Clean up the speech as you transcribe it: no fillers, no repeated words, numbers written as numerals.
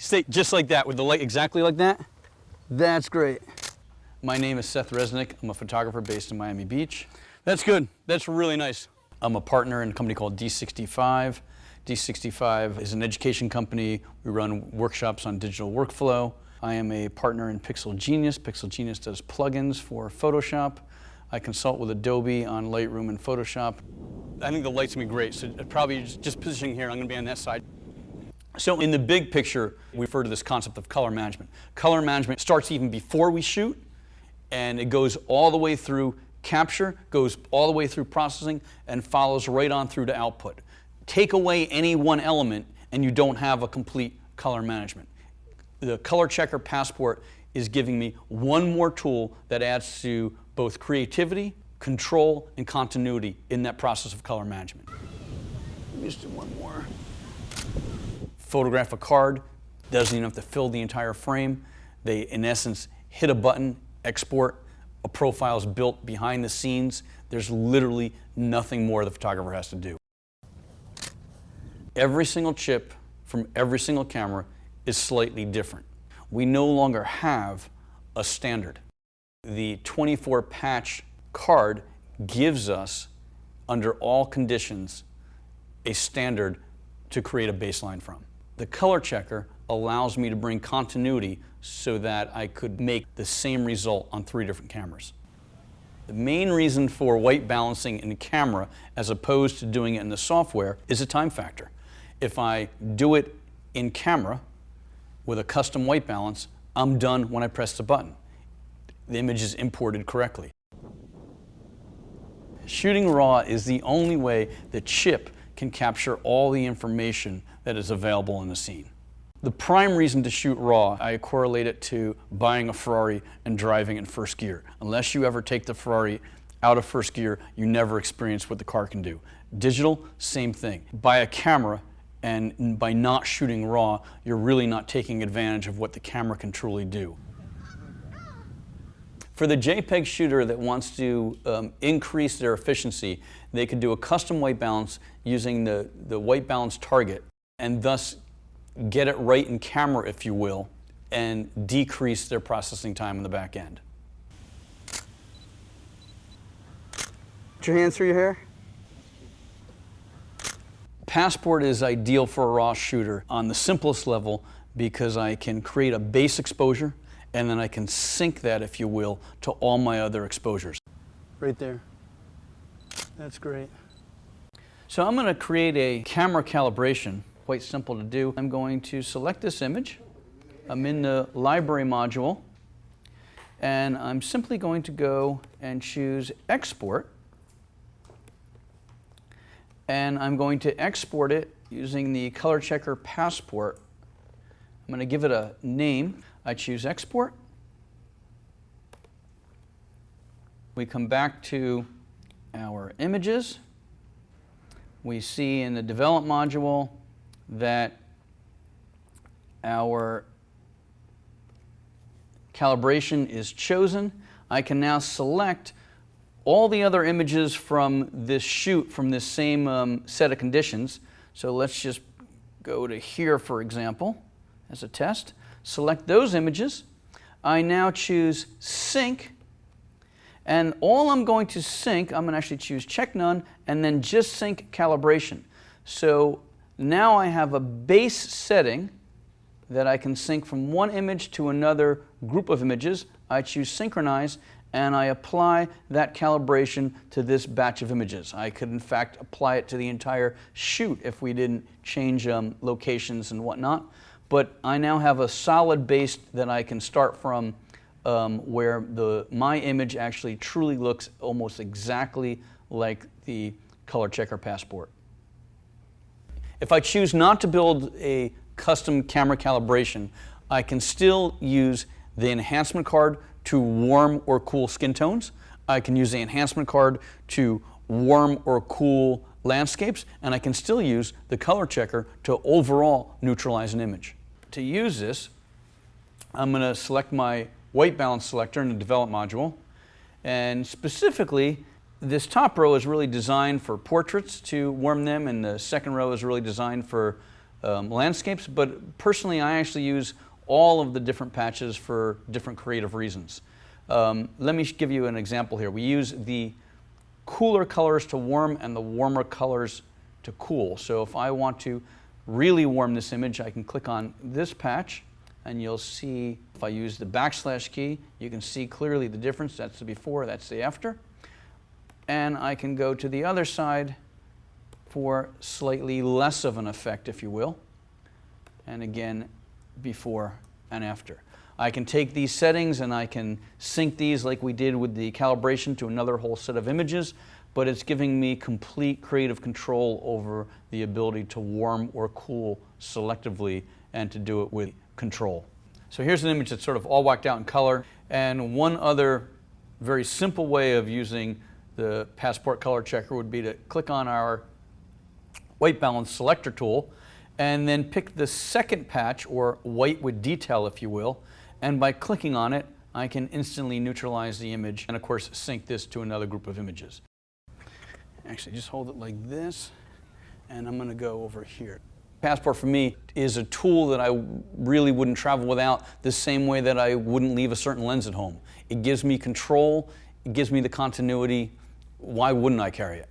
Stay just like that, with the light exactly like that. That's great. My name is Seth Resnick. I'm a photographer based in Miami Beach. That's good. That's really nice. I'm a partner in a company called D65. D65 is an education company. We run workshops on digital workflow. I am a partner in Pixel Genius. Pixel Genius does plugins for Photoshop. I consult with Adobe on Lightroom and Photoshop. I think the light's gonna be great, so probably just positioning here, I'm gonna be on that side. So in the big picture, we refer to this concept of color management. Color management starts even before we shoot, and it goes all the way through capture, goes all the way through processing, and follows right on through to output. Take away any one element, and you don't have a complete color management. The ColorChecker Passport is giving me one more tool that adds to both creativity, control, and continuity in that process of color management. Let me just do one more. Photograph a card, doesn't even have to fill the entire frame. They, in essence, hit a button, export, a profile is built behind the scenes. There's literally nothing more the photographer has to do. Every single chip from every single camera is slightly different. We no longer have a standard. The 24 patch card gives us, under all conditions, a standard to create a baseline from. The ColorChecker allows me to bring continuity so that I could make the same result on 3 different cameras. The main reason for white balancing in the camera as opposed to doing it in the software is a time factor. If I do it in camera with a custom white balance, I'm done when I press the button. The image is imported correctly. Shooting RAW is the only way the chip can capture all the information that is available in the scene. The prime reason to shoot RAW, I correlate it to buying a Ferrari and driving in first gear. Unless you ever take the Ferrari out of first gear, you never experience what the car can do. Digital, same thing. Buy a camera, and by not shooting RAW, you're really not taking advantage of what the camera can truly do. For the JPEG shooter that wants to increase their efficiency, they could do a custom white balance using the white balance target, and thus get it right in camera, if you will, and decrease their processing time in the back end. Put your hands through your hair. Passport is ideal for a RAW shooter on the simplest level because I can create a base exposure and then I can sync that, if you will, to all my other exposures. Right there. That's great. So I'm going to create a camera calibration. Quite simple to do. I'm going to select this image. I'm in the library module, and I'm simply going to go and choose export. And I'm going to export it using the ColorChecker Passport. I'm going to give it a name. I choose export. We come back to our images. We see in the develop module that our calibration is chosen. I can now select all the other images from this shoot from this same set of conditions. So let's just go to here, for example, as a test. Select those images. I now choose sync, and all I'm going to sync, I'm going to actually choose check none and then just sync calibration. So now I have a base setting that I can sync from one image to another group of images. I choose synchronize, and I apply that calibration to this batch of images. I could, in fact, apply it to the entire shoot if we didn't change locations and whatnot. But I now have a solid base that I can start from where my image actually truly looks almost exactly like the ColorChecker Passport. If I choose not to build a custom camera calibration, I can still use the enhancement card to warm or cool skin tones. I can use the enhancement card to warm or cool landscapes, and I can still use the ColorChecker to overall neutralize an image. To use this, I'm going to select my white balance selector in the develop module, and specifically this top row is really designed for portraits to warm them, and the second row is really designed for landscapes, but personally I actually use all of the different patches for different creative reasons. Let me give you an example here. We use the cooler colors to warm and the warmer colors to cool. So if I want to really warm this image, I can click on this patch and you'll see, if I use the backslash key, you can see clearly the difference. That's the before, that's the after. And I can go to the other side for slightly less of an effect, if you will. And again, before and after. I can take these settings and I can sync these like we did with the calibration to another whole set of images, but it's giving me complete creative control over the ability to warm or cool selectively and to do it with control. So here's an image that's sort of all whacked out in color, and one other very simple way of using the Passport color checker would be to click on our white balance selector tool and then pick the second patch, or white with detail if you will, and by clicking on it I can instantly neutralize the image and of course sync this to another group of images. Actually, just hold it like this and I'm going to go over here. Passport for me is a tool that I really wouldn't travel without, the same way that I wouldn't leave a certain lens at home. It gives me control, it gives me the continuity. Why wouldn't I carry it?